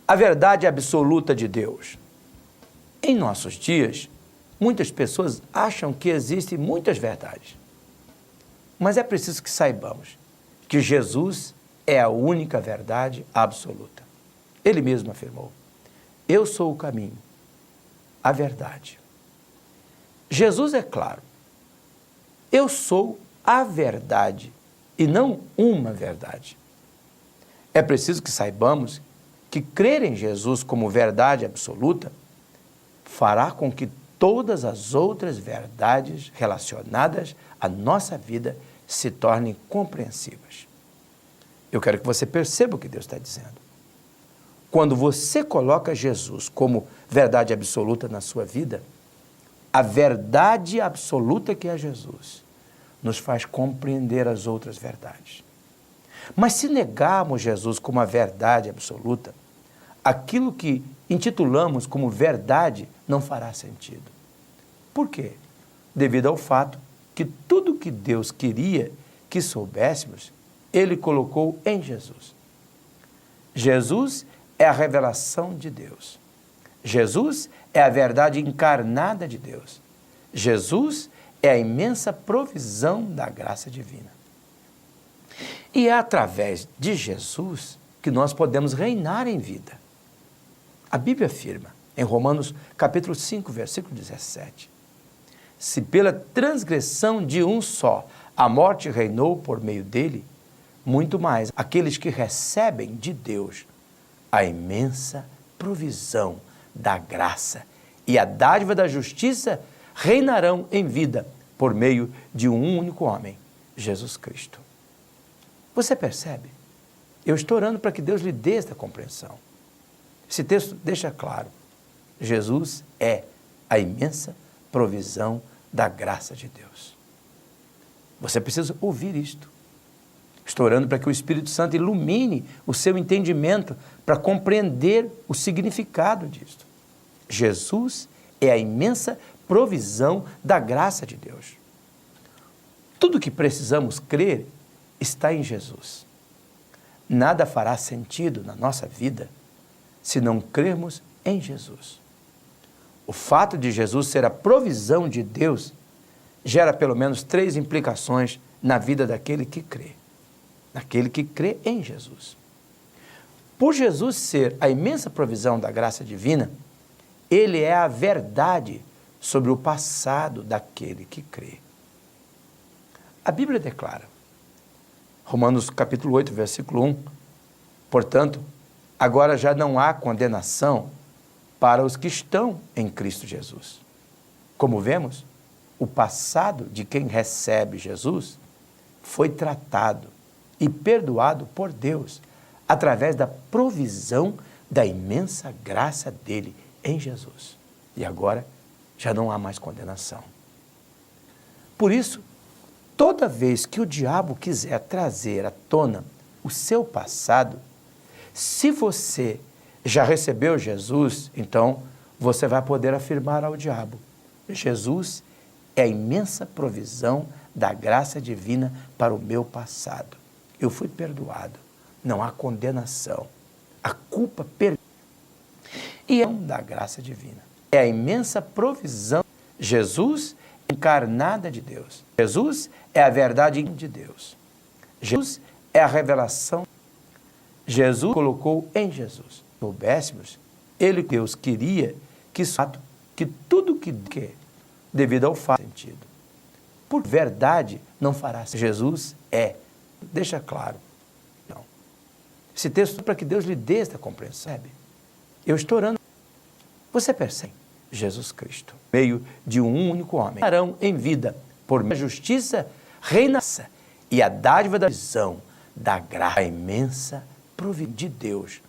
a verdade absoluta de Deus. Em nossos dias, muitas pessoas acham que existem muitas verdades. Mas é preciso que saibamos que Jesus é a única verdade absoluta. Ele mesmo afirmou: eu sou o caminho, a verdade. Jesus é claro: eu sou a verdade e não uma verdade. É preciso que saibamos que crer em Jesus como verdade absoluta fará com que todas as outras verdades relacionadas à nossa vida se tornem compreensíveis. Eu quero que você perceba o que Deus está dizendo. Quando você coloca Jesus como verdade absoluta na sua vida, a verdade absoluta que é Jesus nos faz compreender as outras verdades. Mas se negarmos Jesus como a verdade absoluta, aquilo que intitulamos como verdade não fará sentido. Por quê? Devido ao fato que tudo que Deus queria que soubéssemos, Ele colocou em Jesus. Jesus é a revelação de Deus. Jesus é a verdade encarnada de Deus. Jesus é a imensa provisão da graça divina. E é através de Jesus que nós podemos reinar em vida. A Bíblia afirma, em Romanos capítulo 5, versículo 17, se pela transgressão de um só a morte reinou por meio dele, muito mais aqueles que recebem de Deus a imensa provisão da graça e a dádiva da justiça reinarão em vida por meio de um único homem, Jesus Cristo. Você percebe? Eu estou orando para que Deus lhe dê esta compreensão. Esse texto deixa claro: Jesus é a imensa provisão da graça de Deus. Você precisa ouvir isto. Estou orando para que o Espírito Santo ilumine o seu entendimento para compreender o significado disto. Jesus é a imensa provisão da graça de Deus. Tudo o que precisamos crer está em Jesus. Nada fará sentido na nossa vida se não crermos em Jesus. O fato de Jesus ser a provisão de Deus gera pelo menos 3 implicações na vida daquele que crê. Daquele que crê em Jesus. Por Jesus ser a imensa provisão da graça divina, Ele é a verdade sobre o passado daquele que crê. A Bíblia declara, Romanos capítulo 8, versículo 1, portanto, agora já não há condenação para os que estão em Cristo Jesus. Como vemos, o passado de quem recebe Jesus foi tratado e perdoado por Deus através da provisão da imensa graça dele em Jesus. E agora já não há mais condenação. Por isso, toda vez que o diabo quiser trazer à tona o seu passado, se você já recebeu Jesus, então você vai poder afirmar ao diabo: Jesus é a imensa provisão da graça divina para o meu passado. Eu fui perdoado, não há condenação, a culpa perdida. E é da graça divina. É a imensa provisão. Jesus encarnada de Deus. Jesus é a verdade de Deus. Jesus é a revelação. Jesus colocou em Jesus. Se soubéssemos, Ele, Deus, queria que tudo que devido ao fato sentido. Por verdade não fará sentido. Jesus é. Deixa claro. Não. Esse texto é para que Deus lhe dê esta compreensão. Eu estou orando. Você percebe? Jesus Cristo, meio de um único homem, reinarão em vida por meio da justiça, reinação e a dádiva da visão da graça, a imensa providência de Deus.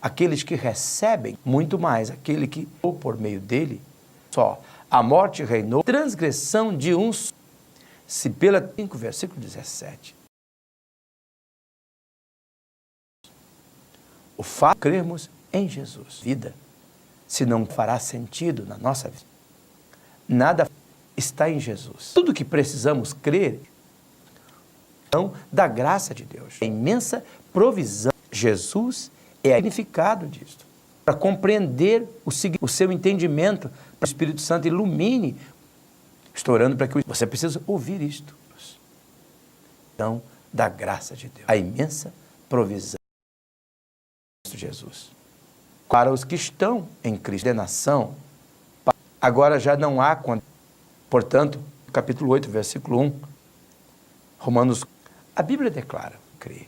Aqueles que recebem, muito mais aquele que, ou por meio dele, só a morte reinou, transgressão de um só, se pela 5, versículo 17. O fato de crermos em Jesus, vida, se não fará sentido na nossa vida. Nada está em Jesus. Tudo o que precisamos crer da graça de Deus. A imensa provisão. Jesus É o significado disso. Para compreender o seu entendimento, para o Espírito Santo ilumine. Estou orando para que você precisa ouvir isto. Então, da graça de Deus, a imensa provisão de Jesus. Para os que estão em Cristo, condenação, agora já não há condenação. Portanto, capítulo 8, versículo 1, Romanos, a Bíblia declara, crê,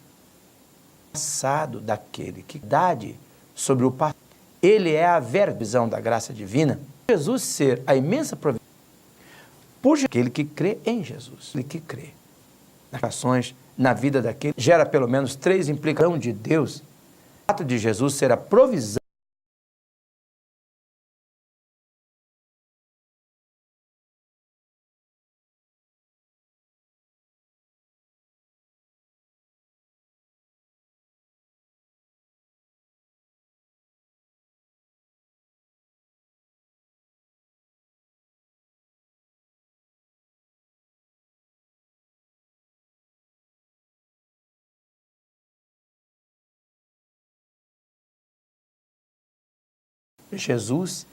passado daquele que dade sobre o passado, ele é a visão da graça divina, Jesus ser a imensa provisão, por aquele que crê em Jesus, aquele que crê nas ações, na vida daquele, gera pelo menos 3 implicações de Deus, o fato de Jesus ser a provisão, Jesus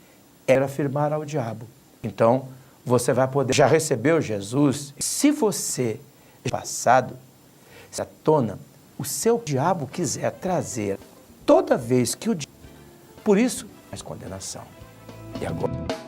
era afirmar ao diabo. Então, você vai poder, já recebeu Jesus, se você passado, se à tona, o seu diabo quiser trazer toda vez que o diabo, por isso, mais condenação. E agora?